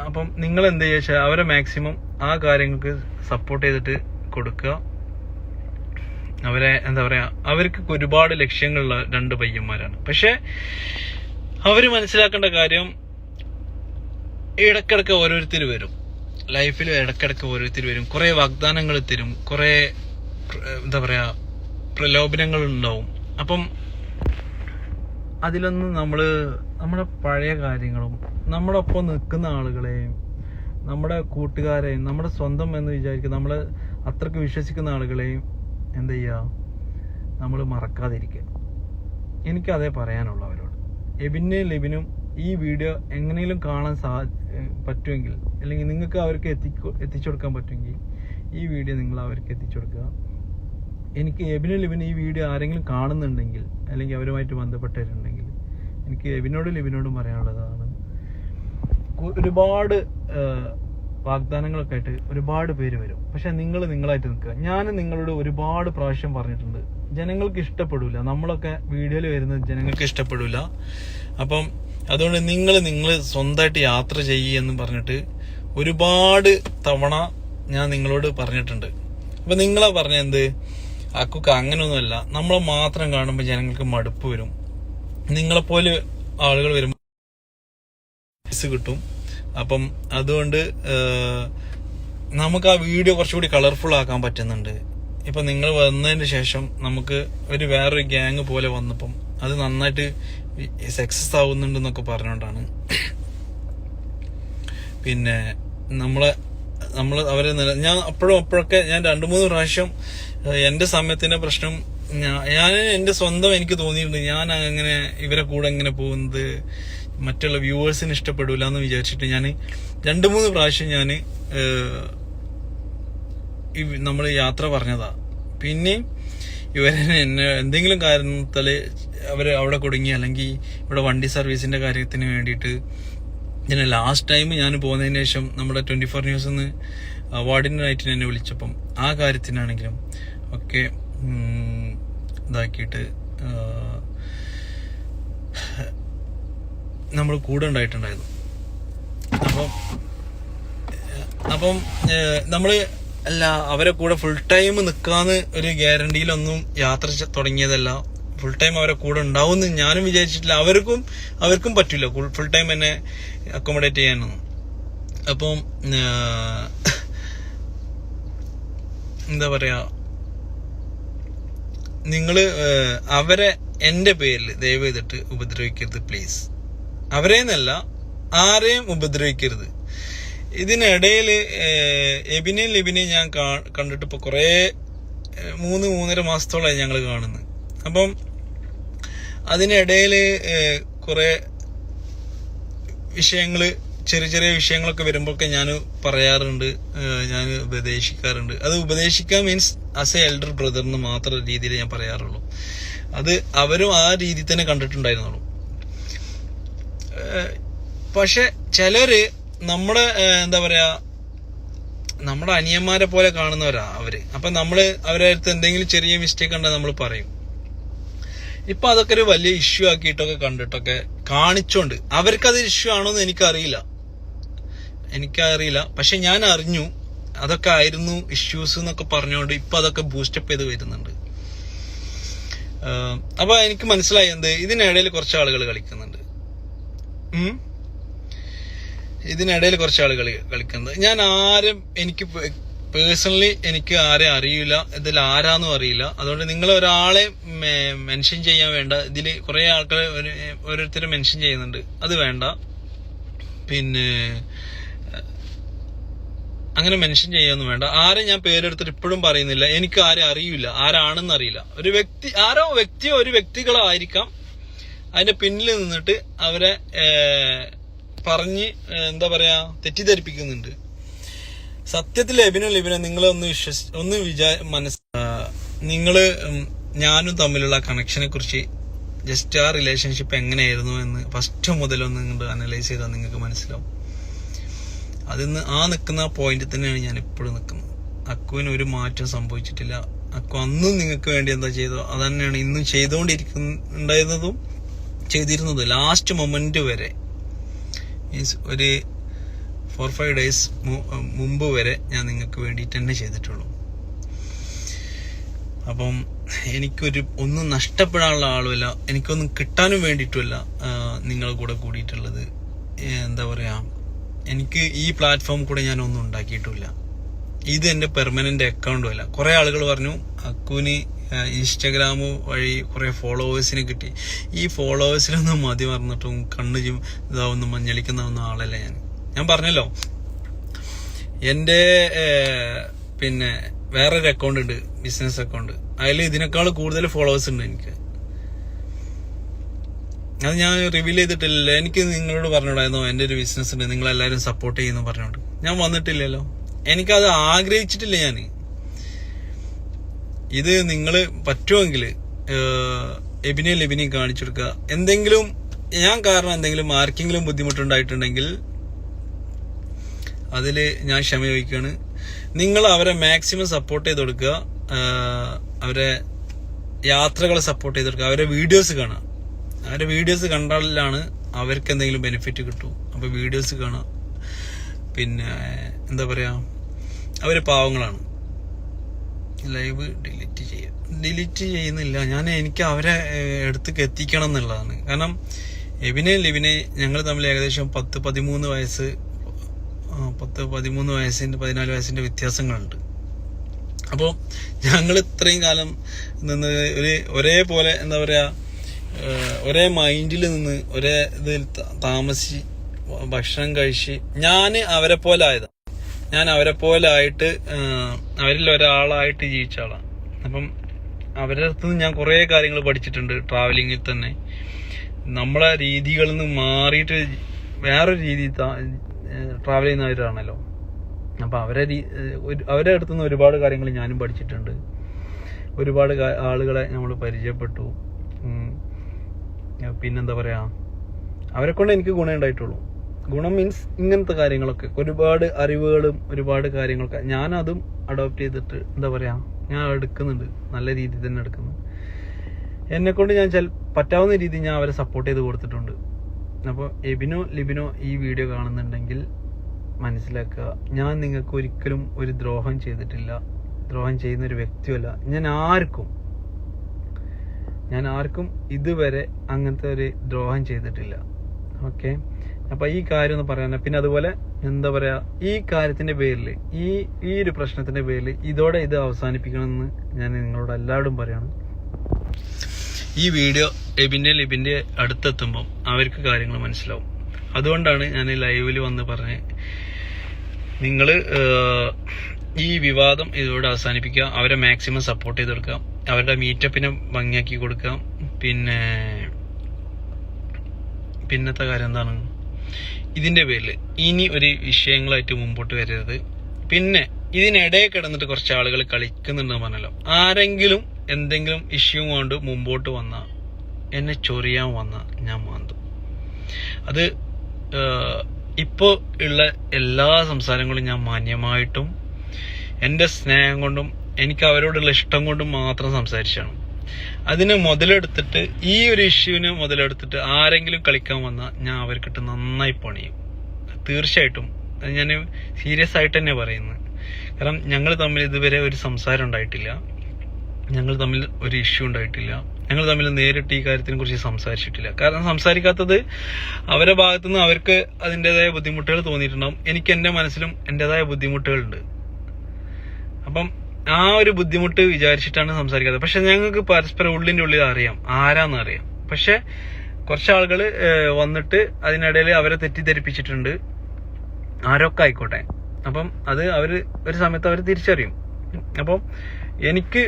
അപ്പം നിങ്ങൾ എന്ത് ചെയ്യാ, അവരെ മാക്സിമം ആ കാര്യങ്ങൾക്ക് സപ്പോർട്ട് ചെയ്തിട്ട് കൊടുക്കുക. അവരെ എന്താ പറയാ, അവർക്ക് ഒരുപാട് ലക്ഷ്യങ്ങളുള്ള 2 പയ്യന്മാരാണ്. പക്ഷെ അവര് മനസ്സിലാക്കേണ്ട കാര്യം, ഇടക്കിടക്ക് ഓരോരുത്തർ വരും ലൈഫിൽ, ഇടക്കിടക്ക് ഓരോരുത്തർ വരും, കുറെ വാഗ്ദാനങ്ങൾ തരും, കുറെ എന്താ പറയാ പ്രലോഭനങ്ങൾ ഉണ്ടാവും. അപ്പം അതിലൊന്നും നമ്മുടെ പഴയ കാര്യങ്ങളും നമ്മുടെ ഒപ്പം നിൽക്കുന്ന ആളുകളെയും നമ്മുടെ കൂട്ടുകാരെയും നമ്മുടെ സ്വന്തം എന്ന് വിചാരിക്കുക നമ്മളെ അത്രക്ക് വിശ്വസിക്കുന്ന ആളുകളെയും എന്ത് ചെയ്യുക, നമ്മൾ മറക്കാതിരിക്കുക. എനിക്കതേ പറയാനുള്ളൂ അവരോട്. എബിനും ലിബിനും ഈ വീഡിയോ എങ്ങനെയെങ്കിലും കാണാൻ പറ്റുമെങ്കിൽ, അല്ലെങ്കിൽ നിങ്ങൾക്ക് അവർക്ക് എത്തിച്ചു കൊടുക്കാൻ പറ്റുമെങ്കിൽ ഈ വീഡിയോ നിങ്ങൾ അവർക്ക് എത്തിച്ചു കൊടുക്കുക. എനിക്ക് എബിനും ലിബിനും ഈ വീഡിയോ ആരെങ്കിലും കാണുന്നുണ്ടെങ്കിൽ, അല്ലെങ്കിൽ അവരുമായിട്ട് ബന്ധപ്പെട്ടവരുണ്ടെങ്കിൽ, എനിക്ക് എബിനോടും ലിബിനോടും പറയാനുള്ളതാണ്, ഒരുപാട് വാഗ്ദാനങ്ങളൊക്കെ ആയിട്ട് ഒരുപാട് പേര് വരും. പക്ഷെ നിങ്ങൾ നിങ്ങളായിട്ട് നിൽക്കുക. ഞാൻ നിങ്ങളോട് ഒരുപാട് പ്രാവശ്യം പറഞ്ഞിട്ടുണ്ട്, ജനങ്ങൾക്ക് ഇഷ്ടപ്പെടില്ല, നമ്മളൊക്കെ വീഡിയോയിൽ വരുന്നത് ജനങ്ങൾക്ക് ഇഷ്ടപ്പെടില്ല. അപ്പം അതുകൊണ്ട് നിങ്ങൾ സ്വന്തമായിട്ട് യാത്ര ചെയ്യുമെന്ന് പറഞ്ഞിട്ട് ഒരുപാട് തവണ ഞാൻ നിങ്ങളോട് പറഞ്ഞിട്ടുണ്ട്. അപ്പൊ നിങ്ങളാ പറഞ്ഞ എന്ത് അക്കൊക്കെ അങ്ങനെയൊന്നുമല്ല, നമ്മളെ മാത്രം കാണുമ്പോൾ ജനങ്ങൾക്ക് മടുപ്പ് വരും. നിങ്ങളെപ്പോലെ ആളുകൾ വരുമ്പോൾ കിട്ടും. അപ്പം അതുകൊണ്ട് നമുക്ക് ആ വീഡിയോ കുറച്ചുകൂടി കളർഫുൾ ആക്കാൻ പറ്റുന്നുണ്ട്. ഇപ്പൊ നിങ്ങൾ വന്നതിന് ശേഷം നമുക്ക് വേറൊരു ഗ്യാങ് പോലെ വന്നപ്പം അത് നന്നായിട്ട് സക്സസ് ആവുന്നുണ്ടെന്നൊക്കെ പറഞ്ഞുകൊണ്ടാണ്. പിന്നെ അവരെ ഞാൻ അപ്പോഴൊക്കെ ഞാൻ 2-3 പ്രാവശ്യം എന്റെ സമയത്തിന്റെ പ്രശ്നം ഞാൻ എന്റെ സ്വന്തം എനിക്ക് തോന്നിയിട്ടുണ്ട്. ഞാൻ അങ്ങനെ ഇവരെ കൂടെ എങ്ങനെ പോകുന്നത് മറ്റുള്ള വ്യൂവേഴ്സിന് ഇഷ്ടപ്പെടില്ല എന്ന് വിചാരിച്ചിട്ട് ഞാൻ 2-3 പ്രാവശ്യം ഞാൻ നമ്മൾ യാത്ര പറഞ്ഞതാ. പിന്നെയും ഇവരെ എന്നെ എന്തെങ്കിലും കാരണത്താല് അവിടെ കുടുങ്ങി, അല്ലെങ്കിൽ ഇവിടെ വണ്ടി സർവീസിന്റെ കാര്യത്തിന് വേണ്ടിയിട്ട് ഇതിനെ ലാസ്റ്റ് ടൈം ഞാൻ പോകുന്നതിന് ശേഷം നമ്മുടെ 24 ന്യൂസ് അവാർഡിനായിട്ട് എന്നെ വിളിച്ചപ്പം ആ കാര്യത്തിനാണെങ്കിലും ഒക്കെ ഇതാക്കിയിട്ട് നമ്മൾ കൂടെ ഉണ്ടായിട്ടുണ്ടായിരുന്നു. അപ്പം നമ്മള് അല്ല അവരെ കൂടെ ഫുൾ ടൈം നിൽക്കാന്ന് ഒരു ഗ്യാരണ്ടിയിലൊന്നും യാത്ര തുടങ്ങിയതല്ല. ഫുൾ ടൈം അവരെ കൂടെ ഉണ്ടാവുമെന്ന് ഞാനും വിചാരിച്ചിട്ടില്ല. അവർക്കും പറ്റില്ല ഫുൾ ടൈം എന്നെ അക്കോമഡേറ്റ് ചെയ്യാനൊന്നും. അപ്പം എന്താ പറയാ, നിങ്ങള് അവരെ എന്റെ പേരിൽ ദയവ് ചെയ്തിട്ട് ഉപദ്രവിക്കരുത് പ്ലീസ്. അവരെന്നല്ല, ആരെയും ഉപദ്രവിക്കരുത്. ഇതിനിടയില് ലിബിനെയും ഞാൻ കണ്ടിട്ട് ഇപ്പൊ 3-3.5 മാസത്തോളമായി ഞങ്ങൾ കാണുന്നത്. അപ്പം അതിനിടയില് കുറെ വിഷയങ്ങള്, ചെറിയ വിഷയങ്ങളൊക്കെ വരുമ്പോഴൊക്കെ ഞാൻ പറയാറുണ്ട്, ഞാൻ ഉപദേശിക്കാറുണ്ട്. അത് ഉപദേശിക്കാൻ means as A elder brother എന്ന് മാത്രം രീതിയിൽ ഞാൻ പറയാറുള്ളൂ. അത് അവരും ആ രീതി തന്നെ കണ്ടിട്ടുണ്ടായിരുന്നുള്ളൂ. പക്ഷെ ചിലര് നമ്മുടെ എന്താ പറയാ, നമ്മുടെ അനിയന്മാരെ പോലെ കാണുന്നവരാ അവര്. അപ്പൊ നമ്മള് അവരെ അടുത്ത് എന്തെങ്കിലും ചെറിയ മിസ്റ്റേക്ക് ഉണ്ടെങ്കിൽ നമ്മൾ പറയും. ഇപ്പൊ അതൊക്കെ ഒരു വലിയ ഇഷ്യൂ ആക്കിയിട്ടൊക്കെ കണ്ടിട്ടൊക്കെ കാണിച്ചോണ്ട്, അവർക്കത് ഇഷ്യൂ ആണോന്ന് എനിക്കറിയില്ല. പക്ഷെ ഞാൻ അറിഞ്ഞു അതൊക്കെ ആയിരുന്നു ഇഷ്യൂസ് എന്നൊക്കെ പറഞ്ഞുകൊണ്ട് ഇപ്പൊ അതൊക്കെ ബൂസ്റ്റപ്പ് ചെയ്ത് വരുന്നുണ്ട്. അപ്പൊ എനിക്ക് മനസ്സിലായി എന്ത്, ഇതിനിടയിൽ കുറച്ച് ആളുകൾ കളിക്കുന്നുണ്ട്. ഞാൻ ആരും, എനിക്ക് പേഴ്സണലി എനിക്ക് ആരെ അറിയില്ല, ഇതിൽ ആരാന്നും അറിയില്ല. അതുകൊണ്ട് നിങ്ങൾ ഒരാളെ മെൻഷൻ ചെയ്യാൻ വേണ്ട. ഇതിൽ കുറെ ആൾക്കാർ ഓരോരുത്തരും മെൻഷൻ ചെയ്യുന്നുണ്ട്, അത് വേണ്ട. പിന്നെ അങ്ങനെ മെൻഷൻ ചെയ്യാനൊന്നും വേണ്ട. ആരെ ഞാൻ പേരെടുത്തിട്ട് ഇപ്പോഴും പറയുന്നില്ല. എനിക്ക് ആരെ അറിയില്ല, ആരാണെന്ന് അറിയില്ല. ഒരു വ്യക്തികളോ ആയിരിക്കാം അതിന്റെ പിന്നിൽ നിന്നിട്ട് അവരെ പറഞ്ഞ് എന്താ പറയാ തെറ്റിദ്ധരിപ്പിക്കുന്നുണ്ട്. സത്യത്തിൽ ലിബിനെ നിങ്ങളെ നിങ്ങള് ഞാനും തമ്മിലുള്ള കണക്ഷനെ കുറിച്ച് ജസ്റ്റ് ആ റിലേഷൻഷിപ്പ് എങ്ങനെയായിരുന്നു എന്ന് ഫസ്റ്റ് മുതലൊന്ന് നിങ്ങൾ അനലൈസ് ചെയ്താൽ നിങ്ങൾക്ക് മനസ്സിലാവും. അതിന്ന് നിൽക്കുന്ന പോയിന്റ് തന്നെയാണ് ഞാൻ ഇപ്പോഴും നിൽക്കുന്നത്. അക്കുവിന് ഒരു മാറ്റം സംഭവിച്ചിട്ടില്ല. അക്കു അന്നും നിങ്ങൾക്ക് വേണ്ടി എന്താ ചെയ്തോ അത് തന്നെയാണ് ഇന്നും ചെയ്തുകൊണ്ടിരിക്കുന്നുണ്ടായിരുന്നതും ചെയ്തിരുന്നത്. ലാസ്റ്റ് മൊമെന്റ് വരെ മീൻസ് ഒരു 4-5 ഡേയ്സ് മുമ്പ് വരെ ഞാൻ നിങ്ങൾക്ക് വേണ്ടിയിട്ട് തന്നെ ചെയ്തിട്ടുള്ളൂ. അപ്പം ഒന്നും നഷ്ടപ്പെടാനുള്ള ആളുമല്ല, എനിക്കൊന്നും കിട്ടാനും വേണ്ടിയിട്ടുമല്ല നിങ്ങളെ കൂടെ കൂടിയിട്ടുള്ളത്. എന്താ പറയാ, എനിക്ക് ഈ പ്ലാറ്റ്ഫോം കൂടെ ഞാൻ ഒന്നും ഉണ്ടാക്കിയിട്ടുമില്ല. ഇത് എന്റെ പെർമനന്റ് അക്കൗണ്ടും അല്ല. കുറെ ആളുകൾ പറഞ്ഞു അക്കുവിന് ഇൻസ്റ്റഗ്രാം വഴി കുറെ ഫോളോവേഴ്സിന് കിട്ടി. ഈ ഫോളോവേഴ്സിനൊന്നും മതി പറഞ്ഞിട്ടും കണ്ണ് ഇതാവുന്ന മഞ്ഞളിക്കുന്ന ആളല്ല ഞാൻ പറഞ്ഞല്ലോ. എന്റെ പിന്നെ വേറൊരു അക്കൗണ്ട് ഉണ്ട്, ബിസിനസ് അക്കൗണ്ട്. അതിൽ ഇതിനേക്കാൾ കൂടുതൽ ഫോളോവേഴ്സ് ഉണ്ട് എനിക്ക്. അത് ഞാൻ റിവീൽ ചെയ്തിട്ടില്ല. എനിക്ക് നിങ്ങളോട് പറഞ്ഞോടായിരുന്നോ എന്റെ ഒരു ബിസിനസ് ഉണ്ട്, നിങ്ങളെല്ലാവരും സപ്പോർട്ട് ചെയ്യുന്നു പറഞ്ഞോണ്ട് ഞാൻ വന്നിട്ടില്ലല്ലോ. എനിക്കത് ആഗ്രഹിച്ചിട്ടില്ല ഞാൻ. ഇത് നിങ്ങൾ പറ്റുമെങ്കിൽ ലിബിനെയും കാണിച്ചു കൊടുക്കുക. എന്തെങ്കിലും ഞാൻ കാരണം എന്തെങ്കിലും ആർക്കെങ്കിലും ബുദ്ധിമുട്ടുണ്ടായിട്ടുണ്ടെങ്കിൽ അതിൽ ഞാൻ ക്ഷമ ചോദിക്കുകയാണ്. നിങ്ങൾ അവരെ മാക്സിമം സപ്പോർട്ട് ചെയ്ത് കൊടുക്കുക, അവരെ യാത്രകളെ സപ്പോർട്ട് ചെയ്ത് കൊടുക്കുക, അവരെ വീഡിയോസ് കാണുക. അവരെ വീഡിയോസ് കണ്ടാലാണ് അവർക്ക് എന്തെങ്കിലും ബെനിഫിറ്റ് കിട്ടൂ. അപ്പോൾ വീഡിയോസ് കാണുക. പിന്നെ എന്താ പറയുക, അവർ പാവങ്ങളാണ്. ലൈവ് ഡിലീറ്റ് ചെയ്യുന്നില്ല ഞാൻ. എനിക്ക് അവരെ അടുത്തേക്ക് എത്തിക്കണം എന്നുള്ളതാണ്. കാരണം എബിനെ ലിബിനെ ഞങ്ങൾ തമ്മിൽ ഏകദേശം 10-13 വയസ്സ് 14 വയസ്സിന്റെ വ്യത്യാസങ്ങളുണ്ട്. അപ്പോൾ ഞങ്ങൾ ഇത്രയും കാലം നിന്ന് ഒരേപോലെ എന്താ പറയാ, ഒരേ മൈൻഡിൽ നിന്ന് ഒരേ ഇതിൽ താമസിച്ച് ഭക്ഷണം കഴിച്ച് ഞാൻ അവരെ പോലെ ആയതാണ്. ഞാൻ അവരെ പോലെ ആയിട്ട് അവരിൽ ഒരാളായിട്ട് ജീവിച്ച ആളാണ്. അപ്പം അവരുടെ അടുത്ത് നിന്ന് ഞാൻ കുറേ കാര്യങ്ങൾ പഠിച്ചിട്ടുണ്ട്. ട്രാവലിങ്ങിൽ തന്നെ നമ്മളെ രീതികളിൽ നിന്ന് മാറിയിട്ട് വേറൊരു രീതി ട്രാവൽ ചെയ്യുന്നവരാണല്ലോ. അപ്പം അവരുടെ അടുത്ത് നിന്ന് ഒരുപാട് കാര്യങ്ങൾ ഞാനും പഠിച്ചിട്ടുണ്ട്. ഒരുപാട് ആളുകളെ നമ്മൾ പരിചയപ്പെട്ടു. പിന്നെന്താ പറയാ, അവരെ കൊണ്ട് എനിക്ക് ഗുണം ഉണ്ടായിട്ടുള്ളൂ. ഗുണം മീൻസ് ഇങ്ങനത്തെ കാര്യങ്ങളൊക്കെ, ഒരുപാട് അറിവുകളും ഒരുപാട് കാര്യങ്ങളൊക്കെ ഞാനതും അഡോപ്റ്റ് ചെയ്തിട്ട് എന്താ പറയാ, ഞാൻ എടുക്കുന്നുണ്ട്. നല്ല രീതിയിൽ തന്നെ എടുക്കുന്നു. എന്നെക്കൊണ്ട് ഞാൻ പറ്റാവുന്ന രീതിയിൽ ഞാൻ അവരെ സപ്പോർട്ട് ചെയ്ത് കൊടുത്തിട്ടുണ്ട്. അപ്പോൾ എബിനോ ലിബിനോ ഈ വീഡിയോ കാണുന്നുണ്ടെങ്കിൽ മനസ്സിലാക്കുക, ഞാൻ നിങ്ങൾക്ക് ഒരിക്കലും ഒരു ദ്രോഹം ചെയ്തിട്ടില്ല. ദ്രോഹം ചെയ്യുന്ന ഒരു വ്യക്തിയല്ല ഞാൻ. ആർക്കും ഇതുവരെ അങ്ങനത്തെ ഒരു ദ്രോഹം ചെയ്തിട്ടില്ല. ഓക്കെ, അപ്പൊ ഈ കാര്യം ഒന്ന് പറയാൻ. പിന്നെ അതുപോലെ എന്താ പറയാ, ഈ കാര്യത്തിന്റെ പേരിൽ ഈ ഒരു പ്രശ്നത്തിന്റെ പേരിൽ ഇതോടെ ഇത് അവസാനിപ്പിക്കണമെന്ന് ഞാൻ നിങ്ങളോട് എല്ലാവരോടും പറയാണ്. ഈ വീഡിയോ എബിന്റെ ലിബിന്റെ അടുത്തെത്തുമ്പോൾ അവർക്ക് കാര്യങ്ങൾ മനസ്സിലാവും. അതുകൊണ്ടാണ് ഞാൻ ലൈവിൽ വന്ന് പറഞ്ഞ് നിങ്ങൾ ഈ വിവാദം ഇതോടെ അവസാനിപ്പിക്കുക. അവരെ മാക്സിമം സപ്പോർട്ട് ചെയ്ത് കൊടുക്കുക. അവരുടെ മീറ്റപ്പിനെ ഭംഗിയാക്കി കൊടുക്കുക. പിന്നത്തെ കാര്യം എന്താണ്, ഇതിന്റെ പേരിൽ ഇനി ഒരു വിഷയങ്ങളായിട്ട് മുമ്പോട്ട് വരരുത്. പിന്നെ ഇതിനിടയിൽ കിടന്നിട്ട് കുറച്ച് ആളുകൾ കളിക്കുന്നുണ്ടെന്ന് പറഞ്ഞല്ലോ. ആരെങ്കിലും എന്തെങ്കിലും ഇഷ്യൂ കൊണ്ട് മുമ്പോട്ട് വന്ന, എന്നെ ചൊറിയാൻ വന്ന ഞാൻ മാന്തും. അത് ഇപ്പോൾ ഉള്ള എല്ലാ സംസാരങ്ങളും ഞാൻ മാന്യമായിട്ടും എൻ്റെ സ്നേഹം കൊണ്ടും എനിക്ക് അവരോടുള്ള ഇഷ്ടം കൊണ്ടും മാത്രം സംസാരിച്ചാണ്. അതിന് മുതലെടുത്തിട്ട്, ഈ ഒരു ഇഷ്യൂവിന് മുതലെടുത്തിട്ട് ആരെങ്കിലും കളിക്കാൻ വന്നാൽ ഞാൻ അവർക്കിട്ട് നന്നായി പണിയും. തീർച്ചയായിട്ടും അത് ഞാൻ സീരിയസ് ആയിട്ട് തന്നെ പറയുന്നത്. കാരണം ഞങ്ങൾ തമ്മിൽ ഇതുവരെ ഒരു സംസാരം ഉണ്ടായിട്ടില്ല, ഞങ്ങൾ തമ്മിൽ ഒരു ഇഷ്യൂ ഉണ്ടായിട്ടില്ല, ഞങ്ങൾ തമ്മിൽ നേരിട്ട് ഈ കാര്യത്തിനെ കുറിച്ച് സംസാരിച്ചിട്ടില്ല. കാരണം സംസാരിക്കാത്തത് അവരുടെ ഭാഗത്തുനിന്ന് അവർക്ക് അതിൻ്റെതായ ബുദ്ധിമുട്ടുകൾ തോന്നിയിട്ടുണ്ടാവും. എനിക്ക് എൻ്റെ മനസ്സിലും എൻ്റെതായ ബുദ്ധിമുട്ടുകളുണ്ട്. അപ്പം ആ ഒരു ബുദ്ധിമുട്ട് വിചാരിച്ചിട്ടാണ് സംസാരിക്കാത്തത്. പക്ഷെ ഞങ്ങൾക്ക് പരസ്പരം ഉള്ളിൻ്റെ ഉള്ളിൽ അറിയാം, ആരാന്ന് അറിയാം. പക്ഷെ കുറച്ച് ആളുകൾ വന്നിട്ട് അതിനിടയിൽ അവരെ തെറ്റിദ്ധരിപ്പിച്ചിട്ടുണ്ട്, ആരൊക്കെ ആയിക്കോട്ടെ. അപ്പം അത് ഒരു സമയത്ത് അവർ തിരിച്ചറിയും. അപ്പം എനിക്ക്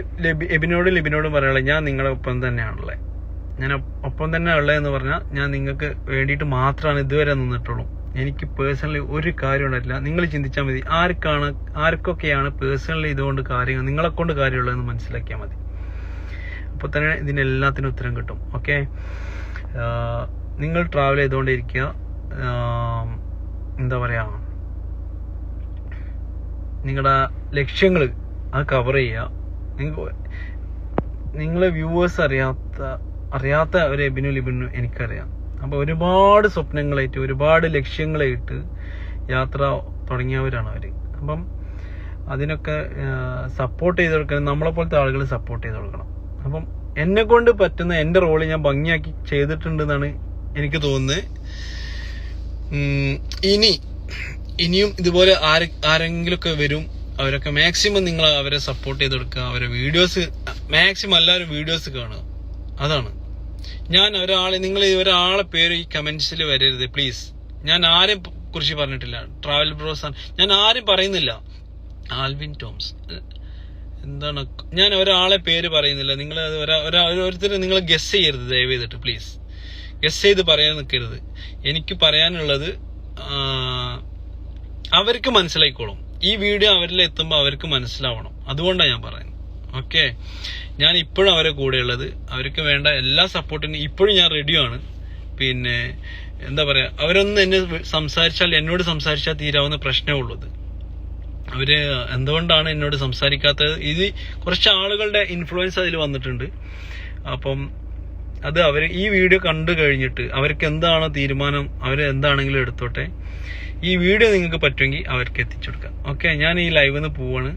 എബിനോടും പറയാനുള്ളത്, ഞാൻ നിങ്ങളുടെ ഒപ്പം തന്നെയാണുള്ളത്. ഞാൻ ഒപ്പം തന്നെ ഉള്ളതെന്ന് പറഞ്ഞാൽ ഞാൻ നിങ്ങൾക്ക് വേണ്ടിയിട്ട് മാത്രമാണ് ഇതുവരെ നിന്നിട്ടുള്ളൂ. എനിക്ക് പേഴ്സണലി ഒരു കാര്യം ഉണ്ടായിട്ടില്ല. നിങ്ങൾ ചിന്തിച്ചാൽ മതി, ആർക്കൊക്കെയാണ് പേഴ്സണലി ഇതുകൊണ്ട് കാര്യങ്ങൾ, നിങ്ങളെ കൊണ്ട് കാര്യമുള്ളതെന്ന് മനസ്സിലാക്കിയാൽ മതി. അപ്പോൾ തന്നെ ഇതിനെല്ലാത്തിനും ഉത്തരം കിട്ടും. ഓക്കെ, നിങ്ങൾ ട്രാവൽ ചെയ്തുകൊണ്ടിരിക്കുക. എന്താ പറയാ, നിങ്ങളുടെ ലക്ഷ്യങ്ങൾ അത് കവർ ചെയ്യുക. നിങ്ങളെ വ്യൂവേഴ്സ് അറിയാത്ത ഒരു എബിനു ലിബിനു എനിക്കറിയാം. അപ്പോൾ ഒരുപാട് സ്വപ്നങ്ങളായിട്ട് ഒരുപാട് ലക്ഷ്യങ്ങളായിട്ട് യാത്ര തുടങ്ങിയവരാണ് അവർ. അപ്പം അതിനൊക്കെ സപ്പോർട്ട് ചെയ്ത് കൊടുക്കണം. നമ്മളെപ്പോലത്തെ ആളുകൾ സപ്പോർട്ട് ചെയ്ത് കൊടുക്കണം. അപ്പം എന്നെ കൊണ്ട് പറ്റുന്ന എൻ്റെ റോള് ഞാൻ ഭംഗിയാക്കി ചെയ്തിട്ടുണ്ടെന്നാണ് എനിക്ക് തോന്നുന്നത്. ഇനിയും ഇതുപോലെ ആരെങ്കിലുമൊക്കെ വരും, അവരൊക്കെ മാക്സിമം നിങ്ങൾ അവരെ സപ്പോർട്ട് ചെയ്ത് കൊടുക്കുക. അവരെ വീഡിയോസ് മാക്സിമം എല്ലാവരും വീഡിയോസ് കാണുക. അതാണ് ഞാൻ നിങ്ങൾ ഒരാളെ പേര് ഈ കമന്റ്സിൽ വരരുത് പ്ലീസ്. ഞാൻ ആരെയും കുറിച്ച് പറഞ്ഞിട്ടില്ല. ട്രാവൽ ബ്രോസ് ആണ്, ഞാൻ ആരും പറയുന്നില്ല. ആൽവിൻ ടോംസ് എന്താണ്, ഞാൻ ഒരാളെ പേര് പറയുന്നില്ല. നിങ്ങൾ ഓരോരുത്തരും നിങ്ങൾ ഗസ് ചെയ്യരുത് ദയവ് ചെയ്തിട്ട് പ്ലീസ്. ഗസ് ചെയ്ത് പറയാൻ നിൽക്കരുത്. എനിക്ക് പറയാനുള്ളത് അവർക്ക് മനസ്സിലായിക്കോളും. ഈ വീഡിയോ അവരിൽ എത്തുമ്പോൾ അവർക്ക് മനസ്സിലാവണം. അതുകൊണ്ടാണ് ഞാൻ പറയുന്നത്. ഓക്കെ, ഞാൻ ഇപ്പോഴും അവരെ കൂടെയുള്ളത്. അവർക്ക് വേണ്ട എല്ലാ സപ്പോർട്ടിനും ഇപ്പോഴും ഞാൻ റെഡിയാണ്. പിന്നെ എന്താ പറയാ, അവരൊന്നും എന്നോട് സംസാരിച്ചാൽ തീരാവുന്ന പ്രശ്നമേ ഉള്ളത്. അവര് എന്തുകൊണ്ടാണ് എന്നോട് സംസാരിക്കാത്തത്? ഇത് കുറച്ച് ആളുകളുടെ ഇൻഫ്ലുവൻസ് അതിൽ വന്നിട്ടുണ്ട്. അപ്പം അത് ഈ വീഡിയോ കണ്ടു കഴിഞ്ഞിട്ട് അവർക്ക് എന്താണ് തീരുമാനം, അവർ എന്താണെങ്കിലും എടുത്തോട്ടെ. ഈ വീഡിയോ നിങ്ങൾക്ക് പറ്റുമെങ്കിൽ അവർക്ക് എത്തിച്ചു കൊടുക്കാം. ഓക്കെ, ഞാൻ ഈ ലൈവിൽ നിന്ന് പോവാണ്.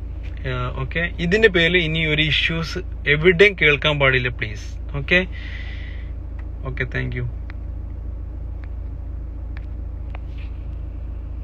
ഓക്കെ, ഇതിന്റെ പേരിൽ ഇനി ഒരു ഇഷ്യൂസ് എവിടെയും കേൾക്കാൻ പാടില്ല പ്ലീസ്. Okay, thank you.